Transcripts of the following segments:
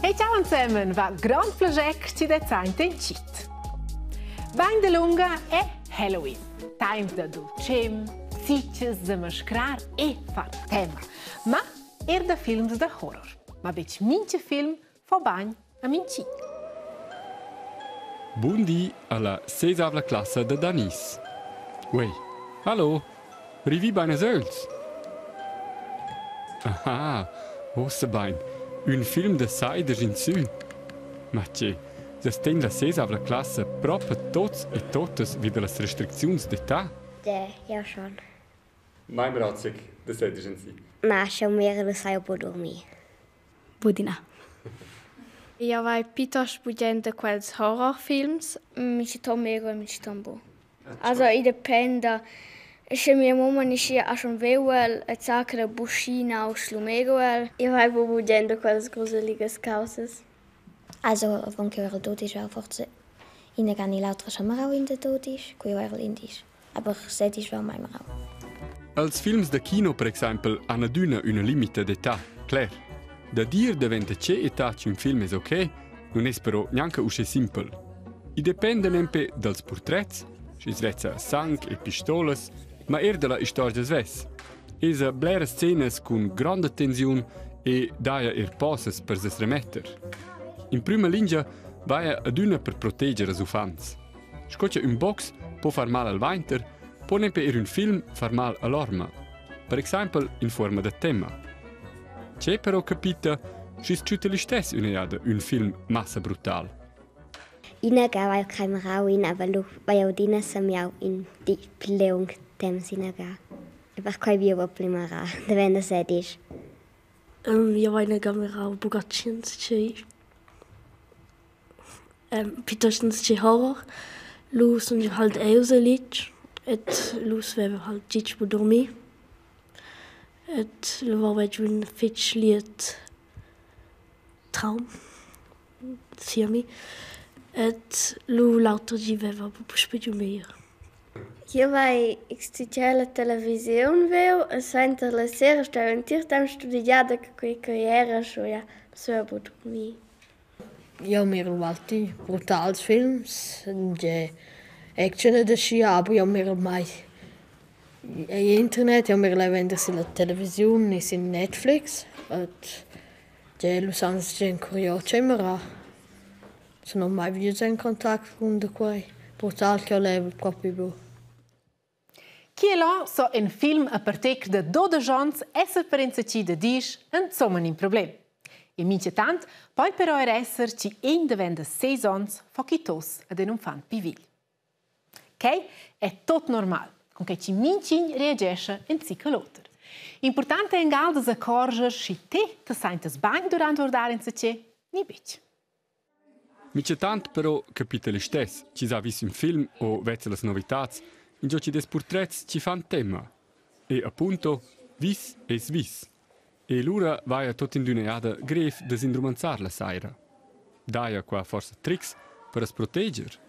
Hey, ciao insieme, va gran piacere ci dezaint in cit. Bain de lunga è Halloween, time da dolcem, zitches da mascarar e far tema, ma da films da horror. Ma bec mince film fa bagn a minci. Buondì alla sesavla classe de Danis. Uei, hallo, rivi beine Söls. Aha, ossebein, un film de Seiders in Sü. Ma ce, se sten la sesavla classe proprio tots e totes wieder las restriczions d'età? Ja schon. Mein Bratzig, das hättest du in Sü. Ma schon mehrere sai po dormir. Budina. Ja, vai piuttosto budente quels horrorfilms, mi ci tomero e mi ci tombo. Also, i depende. Se mia mamma ne sia a schon veuel, et sacre buschina aus Lumegoel. Ja, vai po budente quels gruseliges Causes. Also, wenn ich tot ist, einfach in gar nicht lauter Schammerau in der tot ist, kui er indisch. Aber set ist war mein Rau. Als films de Kino, per esempio, hanno una limite d'età, clar. Da dir daventa che età un film è ok, non è però neanche usce simple. I dipende nempe dals portrets, si svezza sang e pistolas, ma dalla storia sves. Esa blera scenes con grande tensione e daia poses per se remetter. In prima linea vaia ad una per proteggere i fans. Scoccia un box può far mal al vainter, può nempe un film far mal all'orma. Per esempio in forma de tema. C'è però capita, si sciuta li stessi un film massa brutal. Ina ga vai kein Rau in, aber lu vai odina samiau in die Pleung dem sinaga. Einfach kein Problema, da wenn das ist. Ja, vai na gamera Bugacins che. Pitostens che horror. Lus und halt Euselich. Et lus wever halt Gitsch bu dormi. Et lu war ein fitschliet Traum. Siami. Et lu lauter gi veva bu spediu mehr. Io vai extitiare la televisione veo e sento la sera sto in tirtam studiata che carriera shoya so but me. Io mi guardi brutals films de action de scia, aber io mi mai internet, io mi levendo sulla televisione e in Netflix et de lo sans gen curioso mera. Sono mai venuto in contatto con de quei brutal che levo proprio. Chi è là so un film a partir de 12 ans esser per insaci de dis insomma un problem. E mince tant, poi però esser ci ein de 6 ans fa chi tos ad un infant pivil. Ok? È tot normal, con che ci mincin reagesce in cicaloter. Importante è in gal des accorger si te te sentes bagn durant ordar insaci, ni bic. Mince tant però capita li stess, ci sa vis un film o vezza las novitats, in giochi des portrets ci fan tema. E appunto, vis es vis. E l'ura vaia tot in duneada gref desindrumanzar la saira. Daia qua forse tricks per as protegger.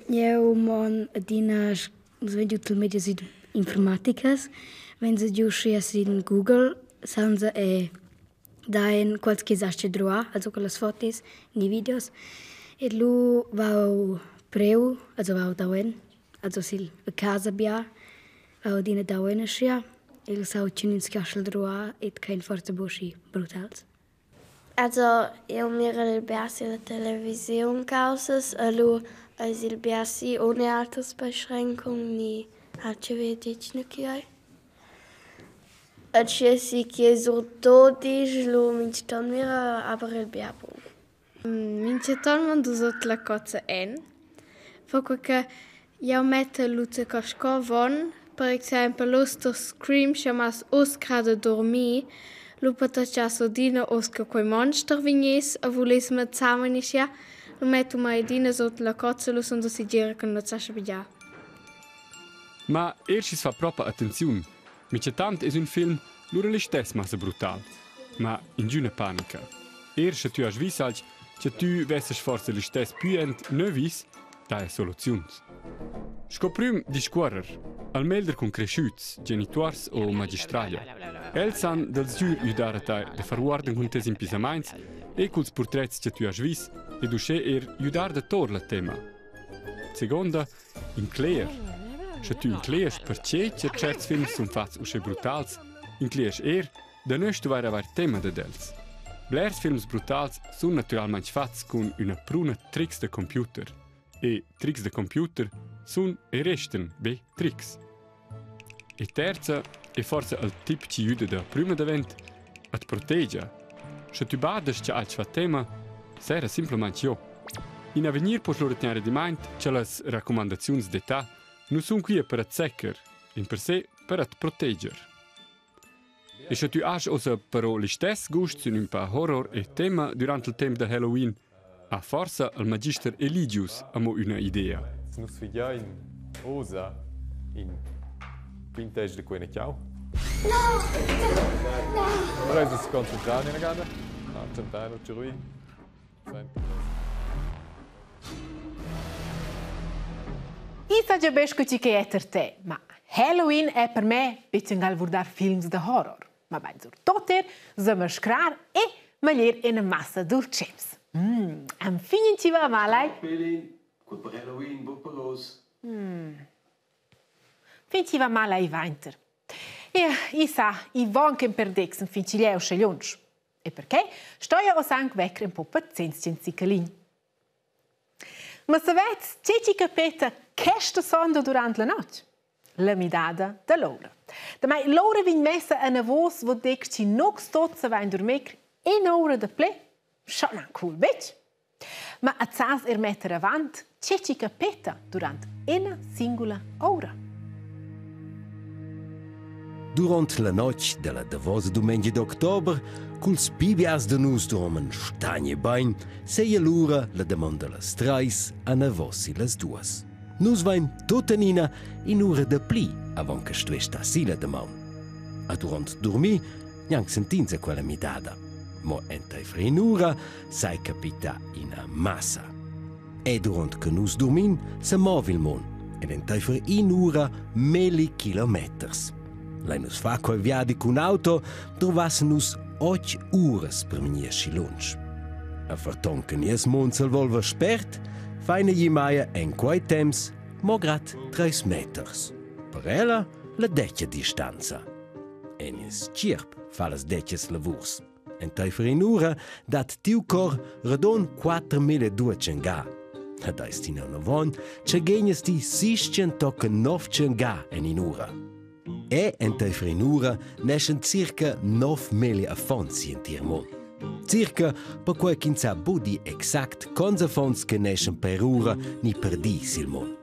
Eu mon adina svedjutul medias informaticas, wenn se giuscias in Google, sanza daen qualche zasce droa, also con las fotos, ni videos, e lu vau preu, also vau dauen, also sil a casa bia, vau dina dauen ascia, e lu sau cin in schiascial droa, et kein forza busci brutals. Also, io miro il biassi la televisione causas, e lu als il biassi ohne Altersbeschränkung ni alce vedici ne chiai. Accessi che so 12 lo mince ton mira aber il biabo. Mince ton man du sot la cozza en. Foco che io mette luce casco von, per esempio l'osto scream chamas oscrade dormi, lo pataccia sodina osca quei monster vignes, a voles me zameniscia, lo metto mai dina sot la cozza lo sono si gira con la zascia bia. Ma si fa proprio attenzione. Mince tant es un film lura li stess massa brutal. Ma in giuna panica. Se tu has visalg, che tu vesses forse li stess puent nevis, dai soluzions. Scoprim di squarer, al melder con cresciuts, genituars o magistralia. Els han dels giur udaratai de farguarden con tes impisamains e culs portrets che tu has vis ed usce aiudar da tor la tema. Seconda, in Claire. Se tu incleas perché certs films sun fats usce brutals, incleas da noi tu vai aver tema da dels. Blairs films brutals sun naturalmente fats con una pruna tricks de computer. E tricks de computer sun e resten tricks. E terza, e forse il tip ci aiuta da prima davent, at proteggia. Se tu badas che alci fa tema, sera simplemente io. In avenir puoi loro tenere di mente che le raccomandazioni d'età non sono qui per azzeccar, in per sé per proteggere. E se tu hai also però gli stessi gusti in un po' horror e tema durante il tempo di Halloween, a forza il magister Eligius ha una idea. Nos figliai in osa in quintage de quene ciao. No! Ora si concentrare in gada. No, centano cirui. Io so già bene che è per te, ma Halloween è per me per guardare film di horror. Ma ben sur toter, zamascrar e maglier in una massa dolcems. Am fine ci va malai? Pelin, quel per Halloween, bupelos. Fin ci va malai winter. E io sa, io voglio che per dex un fin ci lieu sceglions. E perché? Sto io o sangue vecchio un po' pazienza in cicalin. Ma sapete, c'è ci capita che sta sonda durante la notte? La midada da Laura. Da mai Laura vin messa a una voce wo dec ci nox tot se vain dormir in ora de ple. Schon un cool bitch. Ma a zas metter avant, c'è ci capita durante una singola ora. Durant la noche della davosa domenica d'octobre, culs pibias de nus dormen stagne bain, seia l'ura la demanda las trais a navossi las duas. Nus vain tutanina in ura de pli avant che stuesta sila de maun. A durant dormi, niang sentinza quella midada. Mo entai frinura sai capita in a massa. E durant che nus dormin, se movi il mon, ed entai fri in ura meli kilometers. Lei nus fa quei viadi con auto, trovasse nus 8 ures per venirci lunch. A farton che nies mon se volva spert, faina gli maia en quei temps, mograt 3 meters. Per ella, la deccia distanza. E nis cirp fa las decces lavurs. En teifer in ura dat tiu cor redon 4200 ga. A da ist in una von, ce genies di 609 ga in ura. E en teifer in ura neschen circa 9 mili affonsi in tirmon. Circa per quei kinza budi exact conza fons che neschen per ura ni per di silmon.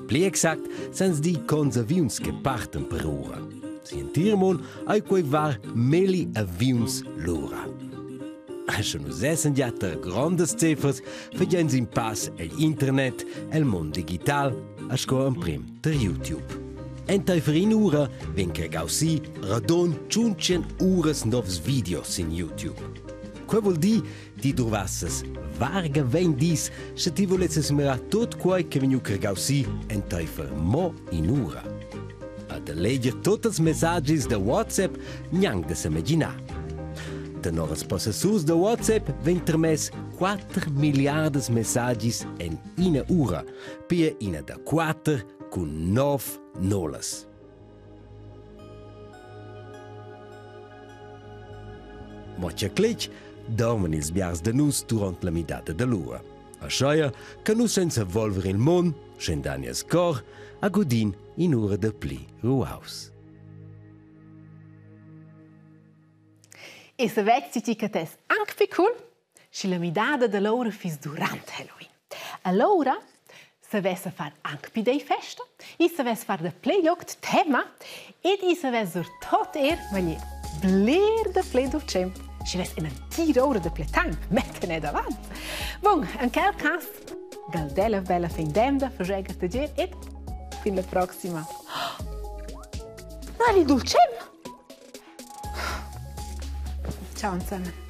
Pli exact sans di conza avions che parten per ura. Si in tirmon ai quei var meli avions l'ura. Se nus essen già ter grandes cifras, fagens in pass el internet, el mond digital, a scoan prim ter YouTube. En teifer in ura ven che gaussi radon 500 uras novs videos in YouTube. Quei vuol di trovasses varga ven dis se ti volesses mirar tot quai che veniu che gaussi en teifer mo in ura. A de leger tots els messaggis de WhatsApp niang de s'imaginar. De noras possessors de WhatsApp ven termes 4 miliardes messaggis en ina ura, per ina da 4 con 9 nulles. Mocha clic, dormen ils biars de nus durant la midada de l'ura. A schaia, che nus senza volver il mon, scendanias cor, a godin in ura de pli ruaus. E se vezi ti che tes anche più cool, se la midada de l'ora fis durante Halloween. Allora, se vesse far anche più dei festa, e se vesse far de playloct tema, ed e se vesse tot ma gli bler de play dolcem, se vesse in un tiro ora de playtime, mettene davanti. Bon, in quel caso, galdella bella fin demda, fregga te gir, ed fin la prossima. Ma li dolcem! Ciao insieme.